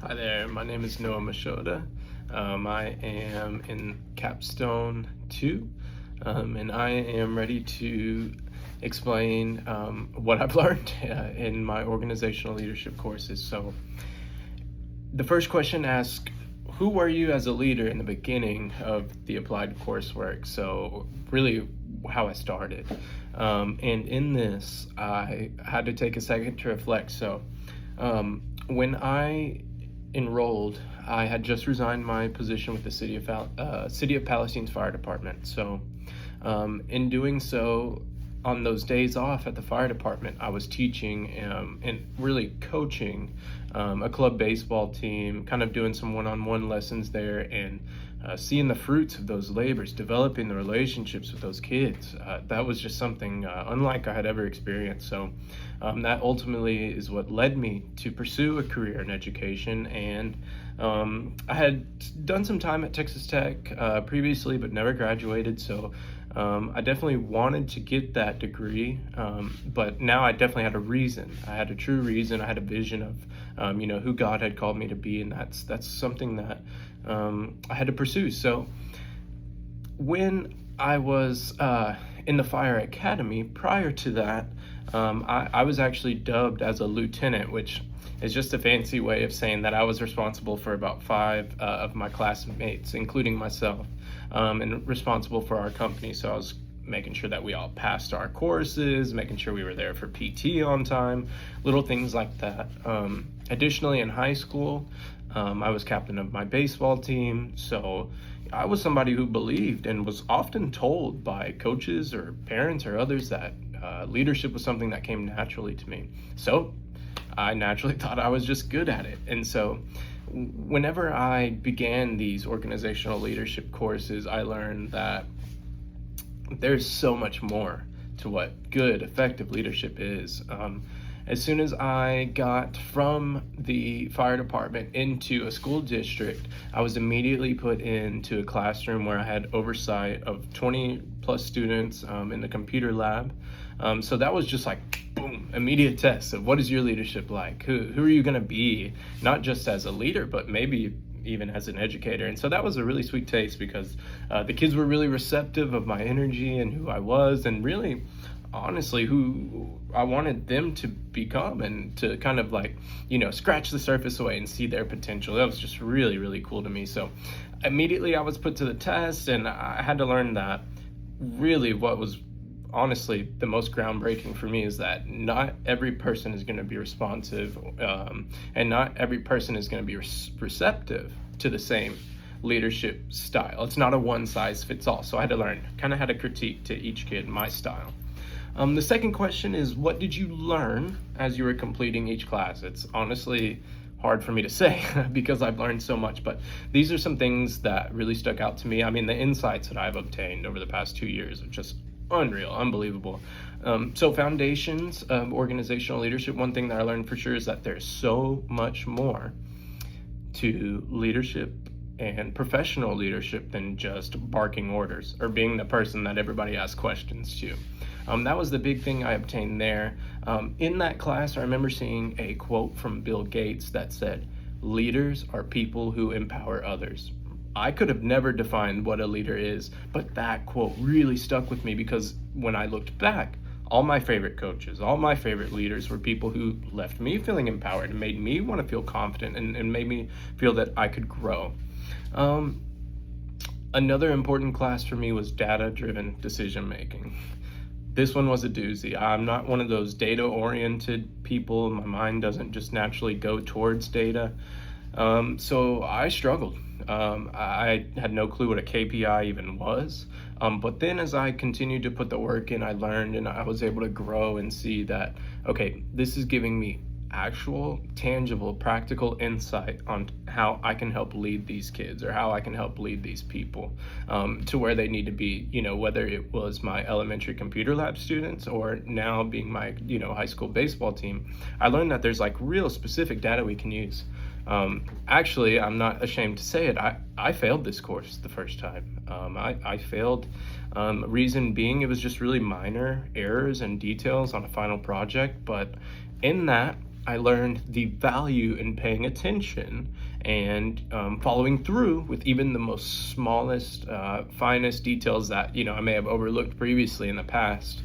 Hi there, my name is Noah Mashoda. I am in Capstone II, and I am ready to explain what I've learned in my organizational leadership courses. So, the first question asks, who were you as a leader in the beginning of the applied coursework? So, really, how I started. And in this, I had to take a second to reflect. So, when I enrolled, I had just resigned my position with the City of Palestine's fire department. So, in doing so, on those days off at the fire department, I was teaching and really coaching a club baseball team, kind of doing some one-on-one lessons there, and seeing the fruits of those labors, developing the relationships with those kids. That was just something unlike I had ever experienced. So that ultimately is what led me to pursue a career in education. And I had done some time at Texas Tech previously, but never graduated. So I definitely wanted to get that degree, but now I definitely had a reason. I had a true reason. I had a vision of, who God had called me to be, and that's something that I had to pursue. So when I was in the fire academy, prior to that, I was actually dubbed as a lieutenant, which is just a fancy way of saying that I was responsible for about five of my classmates, including myself, and responsible for our company. So I was making sure that we all passed our courses, making sure we were there for PT on time, little things like that. Additionally, in high school, I was captain of my baseball team. So I was somebody who believed and was often told by coaches or parents or others that leadership was something that came naturally to me. So I naturally thought I was just good at it. And so whenever I began these organizational leadership courses, I learned that there's so much more to what good, effective leadership is. As soon as I got from the fire department into a school district, I was immediately put into a classroom where I had oversight of 20 plus students in the computer lab. So that was just like, boom, immediate test of what is your leadership like? Who are you going to be, not just as a leader, but maybe even as an educator. And so that was a really sweet taste because the kids were really receptive of my energy and who I was, and really honestly who I wanted them to become, and to kind of like, scratch the surface away and see their potential. That was just really, really cool to me. So immediately I was put to the test, and I had to learn that really what was honestly the most groundbreaking for me is that not every person is going to be responsive, and not every person is going to be receptive to the same leadership style. It's not a one size fits all. So I had to learn kind of how to critique to each kid my style. The second question is, what did you learn as you were completing each class? It's honestly hard for me to say because I've learned so much, but these are some things that really stuck out to me. I mean, the insights that I've obtained over the past 2 years are just unreal, unbelievable. So foundations of organizational leadership, one thing that I learned for sure is that there's so much more to leadership and professional leadership than just barking orders or being the person that everybody asks questions to. That was the big thing I obtained there. In that class, I remember seeing a quote from Bill Gates that said, "Leaders are people who empower others." I could have never defined what a leader is, but that quote really stuck with me because when I looked back, all my favorite coaches, all my favorite leaders were people who left me feeling empowered and made me want to feel confident, and made me feel that I could grow. Another important class for me was data-driven decision making. This one was a doozy. I'm not one of those data-oriented people. My mind doesn't just naturally go towards data. So I struggled. I had no clue what a KPI even was. But then as I continued to put the work in, I learned, and I was able to grow and see that, okay, this is giving me actual, tangible, practical insight on how I can help lead these kids, or how I can help lead these people to where they need to be, whether it was my elementary computer lab students or now being my, high school baseball team. I learned that there's like real specific data we can use. Actually, I'm not ashamed to say it. I failed this course the first time. I failed. Reason being, it was just really minor errors and details on a final project. But in that, I learned the value in paying attention and following through with even the most smallest, finest details that I may have overlooked previously in the past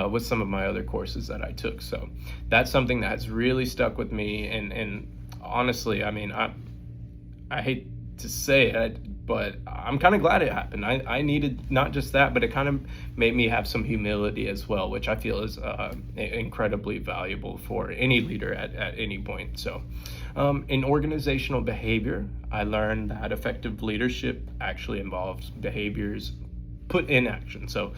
with some of my other courses that I took. So that's something that's really stuck with me. And honestly, I mean, I hate to say it, but I'm kind of glad it happened. I needed not just that, but it kind of made me have some humility as well, which I feel is incredibly valuable for any leader at any point. So in organizational behavior, I learned that effective leadership actually involves behaviors put in action. So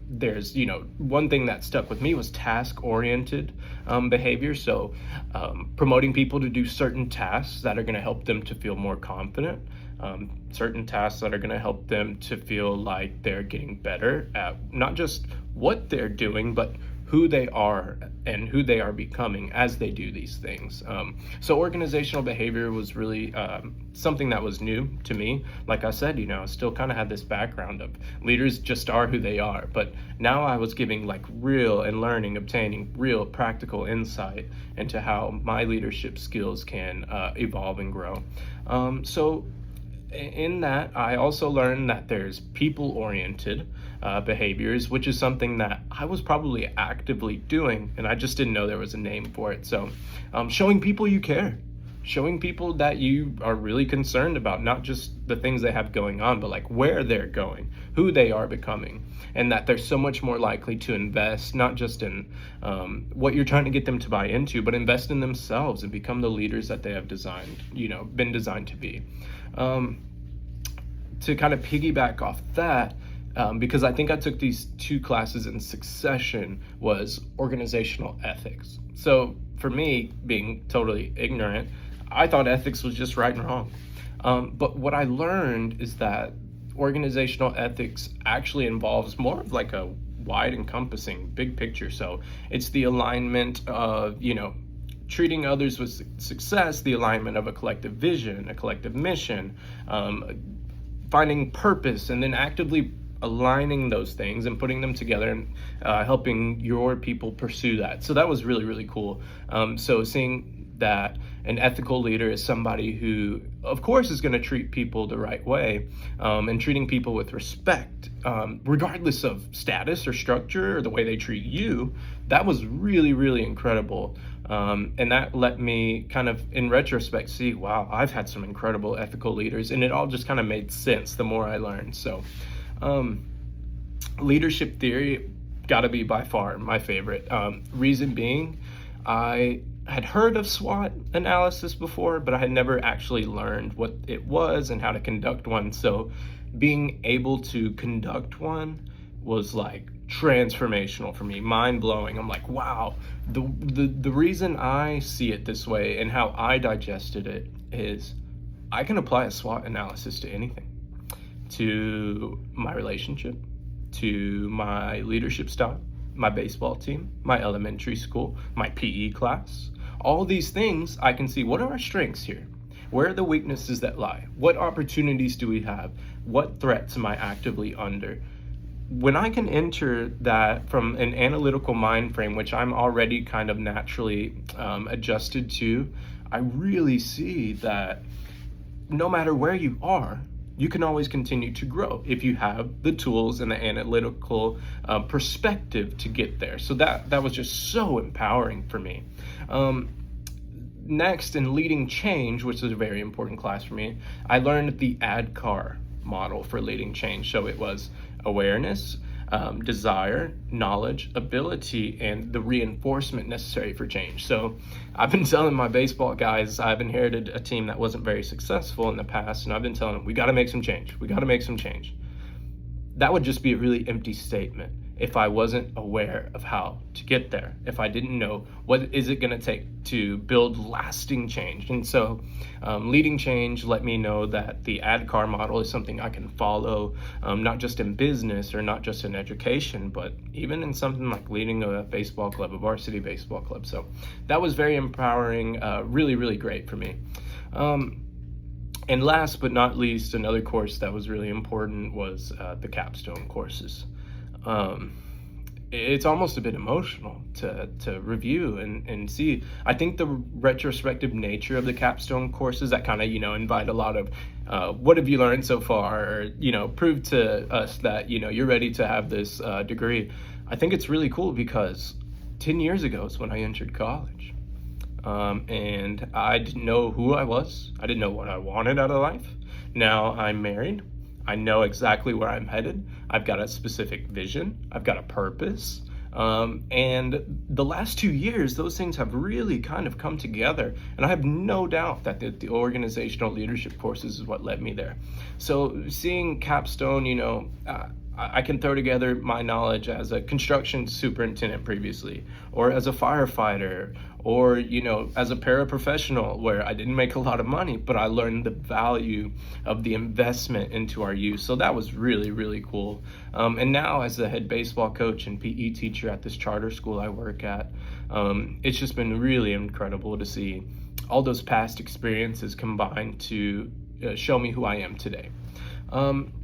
there's, one thing that stuck with me was task-oriented behavior. So promoting people to do certain tasks that are going to help them to feel more confident, certain tasks that are going to help them to feel like they're getting better at not just what they're doing, but who they are and who they are becoming as they do these things. So organizational behavior was really something that was new to me. Like I said, I still kind of had this background of leaders just are who they are, but now I was giving like real and obtaining real practical insight into how my leadership skills can evolve and grow. So in that, I also learned that there's people-oriented behaviors, which is something that I was probably actively doing, and I just didn't know there was a name for it. So showing people you care, showing people that you are really concerned about, not just the things they have going on, but like where they're going, who they are becoming, and that they're so much more likely to invest, not just in what you're trying to get them to buy into, but invest in themselves and become the leaders that they have been designed to be. To kind of piggyback off that, because I think I took these two classes in succession, was organizational ethics. So for me, being totally ignorant, I thought ethics was just right and wrong. But what I learned is that organizational ethics actually involves more of like a wide encompassing big picture. So it's the alignment of, treating others with success, the alignment of a collective vision, a collective mission, finding purpose, and then actively aligning those things and putting them together and helping your people pursue that. So that was really, really cool. So seeing that an ethical leader is somebody who, of course, is going to treat people the right way, and treating people with respect, regardless of status or structure or the way they treat you. That was really, really incredible. And that let me kind of, in retrospect, see, wow, I've had some incredible ethical leaders, and it all just kind of made sense the more I learned. So leadership theory got to be by far my favorite. Reason being, I had heard of SWOT analysis before, but I had never actually learned what it was and how to conduct one. So being able to conduct one was like transformational for me, mind-blowing. I'm like, wow, the reason I see it this way and how I digested it is I can apply a SWOT analysis to anything, to my relationship, to my leadership style, my baseball team, my elementary school, my PE class. All these things, I can see, what are our strengths here? Where are the weaknesses that lie? What opportunities do we have? What threats am I actively under? When I can enter that from an analytical mind frame, which I'm already kind of naturally adjusted to, I really see that no matter where you are, you can always continue to grow if you have the tools and the analytical perspective to get there. So that was just so empowering for me. Next, in leading change, which is a very important class for me, I learned the ADKAR model for leading change. So it was awareness, desire, knowledge, ability, and the reinforcement necessary for change. So I've been telling my baseball guys, I've inherited a team that wasn't very successful in the past, and I've been telling them, we got to make some change. We got to make some change. That would just be a really empty statement if I wasn't aware of how to get there, if I didn't know what is it going to take to build lasting change. And so leading change let me know that the ADKAR model is something I can follow, not just in business or not just in education, but even in something like leading a baseball club, a varsity baseball club. So that was very empowering, really, really great for me. And last but not least, another course that was really important was the Capstone courses. it's almost a bit emotional to review and see. I think the retrospective nature of the capstone courses that kind of, invite a lot of what have you learned so far, or, prove to us that, you're ready to have this degree. I think it's really cool because 10 years ago is when I entered college. And I didn't know who I was. I didn't know what I wanted out of life. Now I'm married. I know exactly where I'm headed. I've got a specific vision. I've got a purpose. And the last 2 years, those things have really kind of come together. And I have no doubt that the organizational leadership courses is what led me there. So seeing Capstone, I can throw together my knowledge as a construction superintendent previously, or as a firefighter, or, as a paraprofessional where I didn't make a lot of money, but I learned the value of the investment into our youth. So that was really, really cool. And now as the head baseball coach and PE teacher at this charter school I work at, it's just been really incredible to see all those past experiences combined to show me who I am today.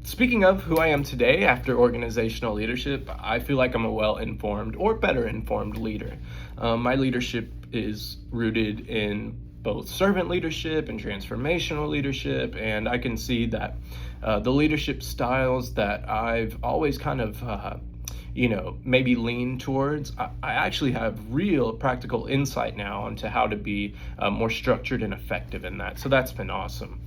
Speaking of who I am today after organizational leadership, I feel like I'm a well-informed or better informed leader. My leadership is rooted in both servant leadership and transformational leadership, and I can see that the leadership styles that I've always kind of maybe lean towards, I actually have real practical insight now onto how to be more structured and effective in that. So that's been awesome.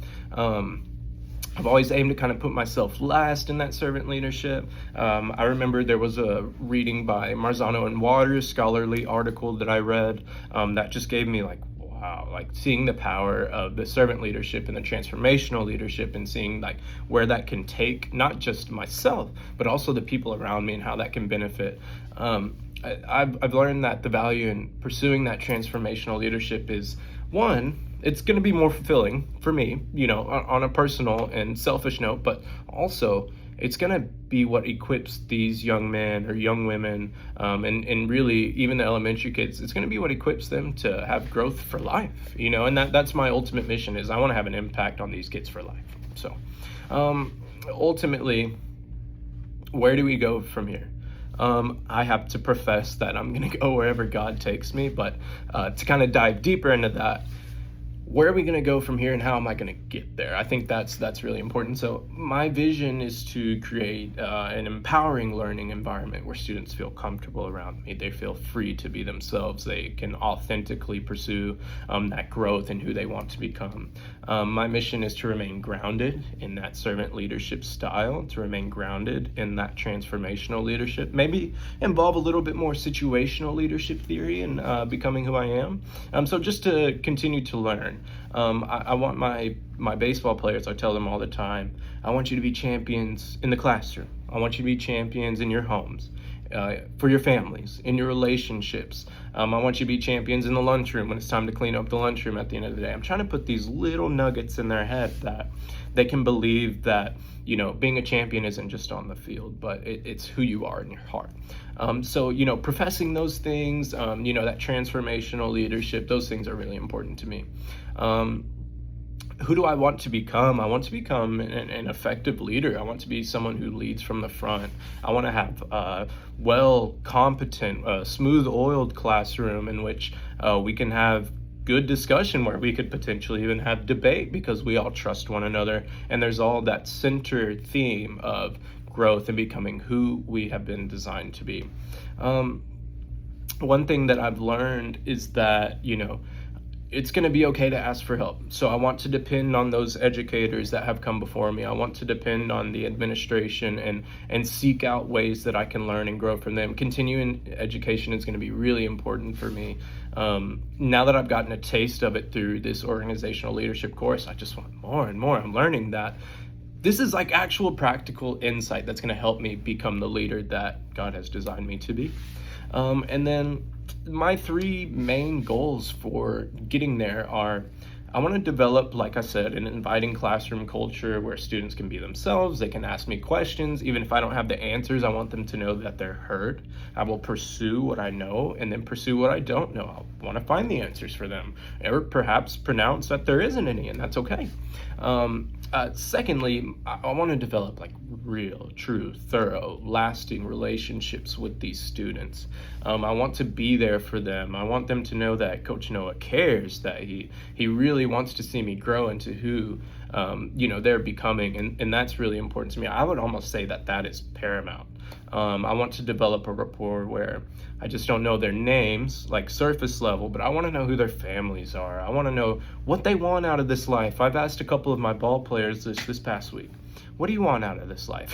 I've always aimed to kind of put myself last in that servant leadership. I remember there was a reading by Marzano and Waters, scholarly article that I read that just gave me wow, seeing the power of the servant leadership and the transformational leadership, and seeing where that can take not just myself, but also the people around me and how that can benefit. I've learned that the value in pursuing that transformational leadership is, one, it's going to be more fulfilling for me, on a personal and selfish note, but also it's going to be what equips these young men or young women, and really even the elementary kids. It's going to be what equips them to have growth for life, and that's my ultimate mission, is I want to have an impact on these kids for life. So ultimately, where do we go from here? I have to profess that I'm going to go wherever God takes me, but to kind of dive deeper into that, where are we going to go from here and how am I going to get there? I think that's really important. So my vision is to create an empowering learning environment where students feel comfortable around me. They feel free to be themselves. They can authentically pursue that growth and who they want to become. My mission is to remain grounded in that servant leadership style, to remain grounded in that transformational leadership, maybe involve a little bit more situational leadership theory in becoming who I am. So just to continue to learn. I want my baseball players, I tell them all the time, I want you to be champions in the classroom. I want you to be champions in your homes, for your families, in your relationships. I want you to be champions in the lunchroom when it's time to clean up the lunchroom at the end of the day. I'm trying to put these little nuggets in their head that they can believe that, being a champion isn't just on the field, but it's who you are in your heart. So, professing those things, that transformational leadership, those things are really important to me. Who do I want to become? I want to become an effective leader. I want to be someone who leads from the front. I want to have a competent, smooth-oiled classroom in which we can have good discussion, where we could potentially even have debate because we all trust one another, and there's all that center theme of growth and becoming who we have been designed to be. One thing that I've learned is that, it's going to be okay to ask for help. So I want to depend on those educators that have come before me. I want to depend on the administration and seek out ways that I can learn and grow from them. Continuing education is going to be really important for me. Now that I've gotten a taste of it through this organizational leadership course, I just want more and more. I'm learning that this is actual practical insight that's going to help me become the leader that God has designed me to be. And then my three main goals for getting there are, I want to develop, like I said, an inviting classroom culture where students can be themselves. They can ask me questions. Even if I don't have the answers, I want them to know that they're heard. I will pursue what I know and then pursue what I don't know. I want to find the answers for them, or perhaps pronounce that there isn't any, and that's okay. Secondly, I want to develop like real, true, thorough, lasting relationships with these students. I want to be there for them. I want them to know that Coach Noah cares, that he really wants to see me grow into who they're becoming, and that's really important to me. I would almost say that that is paramount. I want to develop a rapport where I just don't know their names, like surface level, but I want to know who their families are. I want to know what they want out of this life. I've asked a couple of my ball players this past week, what do you want out of this life?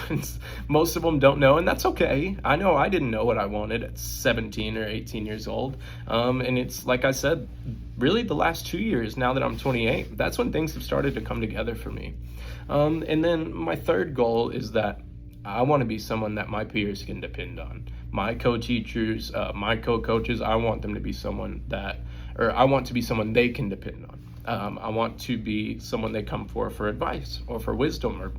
Most of them don't know, and that's okay. I know I didn't know what I wanted at 17 or 18 years old. And it's like I said, really the last 2 years, now that I'm 28, that's when things have started to come together for me. And then my third goal is that I want to be someone that my peers can depend on. My co-teachers, my co-coaches, I want them to be someone I want to be someone they can depend on. I want to be someone they come for advice or for wisdom, or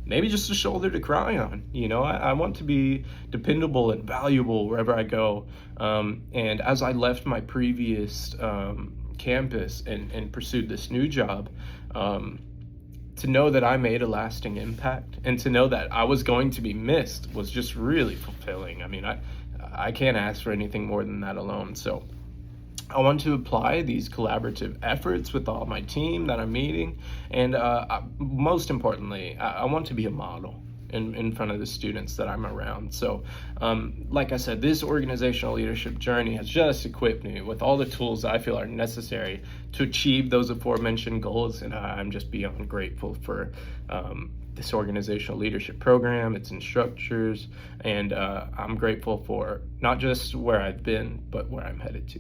maybe just a shoulder to cry on. I want to be dependable and valuable wherever I go. And as I left my previous campus and pursued this new job, to know that I made a lasting impact and to know that I was going to be missed was just really fulfilling. I mean, I can't ask for anything more than that alone. So I want to apply these collaborative efforts with all my team that I'm meeting. And most importantly, I want to be a model in front of the students that I'm around. So like I said, this organizational leadership journey has just equipped me with all the tools I feel are necessary to achieve those aforementioned goals. And I'm just beyond grateful for this organizational leadership program, its instructors, and I'm grateful for not just where I've been, but where I'm headed to.